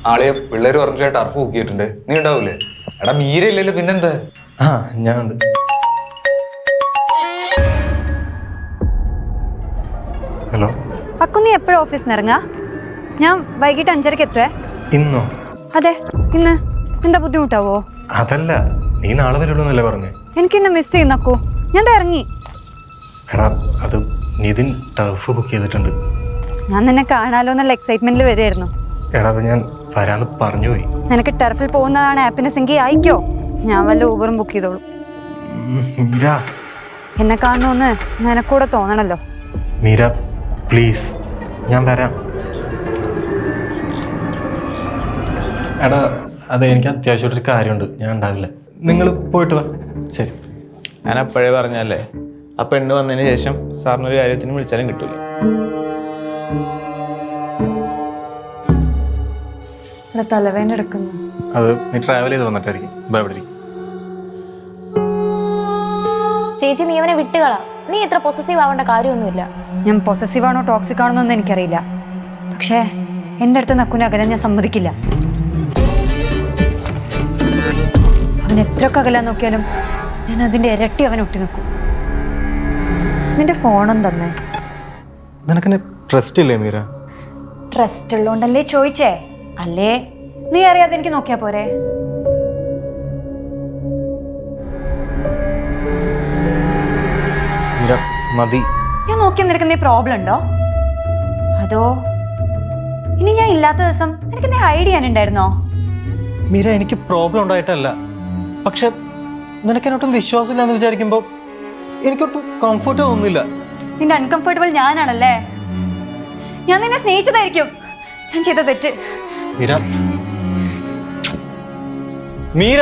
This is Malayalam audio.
ആളെയും പിള്ളേര് പറഞ്ഞിട്ട് ടർഫ് ബുക്കിയിട്ടുണ്ട്. നീ ഉണ്ടാവൂലേ? എടാ മീര ഇല്ലല്ലോ പിന്നെന്താ? ആ ഞാനുണ്ട്. ഹലോ അക്കു, നീ എപ്പോഴും ഓഫീസിൽ നിന്ന് ഇറങ്ങാ? ഞാൻ വൈകിട്ട് 5:30 എത്തുവേ. ഇന്നോ? അതെ, ഇന്ന്. എന്താ ബുദ്ധിമുട്ടാവോ? അതല്ല, നീ നാളെ വരുള്ളൂ എന്നല്ലേ പറഞ്ഞേ? എനിക്കിന്നെ മിസ് ചെയ്യുന്നു അക്കു. ഞാൻ ഇറങ്ങി. എടാ അത് നിതിൻ ടർഫ് ബുക്ക് ചെയ്തിട്ടുണ്ട്. ഞാൻ നിന്നെ കാണാലോ എന്നുള്ള എക്സൈറ്റ്മെന്റിൽ വരുമായിരുന്നു. എടാ അത് ഞാൻ വരാന്ന് പറഞ്ഞു പോയി. നിനക്ക് ടർഫിൽ പോകുന്നതാണ് ഹാപ്പിനെസ് എങ്കിൽ അയക്കോ, ഞാൻ വല്ല ഊബറും ബുക്ക് ചെയ്തോളൂ. മീര, എന്നെ കാണണമെന്ന് നിനക്കൂടെ തോന്നണല്ലോ. മീര പ്ലീസ്, ഞാൻ വരാം. എടാ അതെ, എനിക്ക് അത്യാവശ്യമായിട്ടൊരു കാര്യമുണ്ട്, ഞാൻ ഉണ്ടാവില്ല. നിങ്ങൾ പോയിട്ട് വാ. ശരി. ഞാൻ അപ്പോഴേ പറഞ്ഞല്ലേ, ആ പെണ്ണ് വന്നതിന് ശേഷം സാറിനൊരു കാര്യത്തിന് വിളിച്ചാലും കിട്ടൂല. ഇവിടെ തലവേദന എടുക്കുന്നു. അത് നീ ട്രാവൽ ചെയ്ത് വന്നിട്ടായിരിക്കും. ഇവിടെ ഇരിക്കും. ചേച്ചി നീ അവനെ വിട്ടുകളാ. നീ ഇത്ര പൊസസീവ് ആവേണ്ട കാര്യമൊന്നുമില്ല. ഞാൻ പൊസസീവ് ആണോ ടോക്സിക് ആണോ എന്നൊന്നും എനിക്കറിയില്ല. പക്ഷേ എൻ്റെ അടുത്ത് നക്കുനെ അകലാൻ ഞാൻ സമ്മതിക്കില്ല. അവൻ എത്രയൊക്കെ അകലാൻ നോക്കിയാലും ഞാൻ അതിൻ്റെ ഇരട്ടി അവൻ ഒട്ടി നിൽക്കും. നിന്റെ ഫോണും തന്നെ. നിനക്കെന്നെ ട്രസ്റ്റ് ഇല്ലേ മീര? ട്രസ്റ്റ് ഉള്ളതുകൊണ്ടല്ലേ ചോദിച്ചേ, അല്ലേ നീ അറിയാതെ എനിക്ക് നോക്കിയാ പോരെ? മീര മതി. ഞാൻ നോക്കിയാൽ നിനക്ക് എന്തെങ്കിലും പ്രോബ്ലം ഉണ്ടോ? അതോ ഇനി ഞാൻ ഇല്ലാത്ത ദിവസം നിനക്ക് എന്തെങ്കിലും ഹൈഡ് ചെയ്യാനുണ്ടായിരുന്നോ? മീര എനിക്ക് പ്രോബ്ലം ഉണ്ടായിട്ടല്ല, പക്ഷെ നിനക്കെന്നോട്ടും വിശ്വാസമില്ല എന്ന് വിചാരിക്കുമ്പോൾ എനിക്കൊട്ടും കംഫർട്ട് തോന്നുന്നില്ല. നിന്റെ അൺകംഫർട്ടബിൾ ഞാനാണല്ലേ? ഞാൻ നിന്നെ സ്നേഹിച്ചതായിരിക്കും ഞാൻ ചെയ്ത തെറ്റ്. മീര, മീര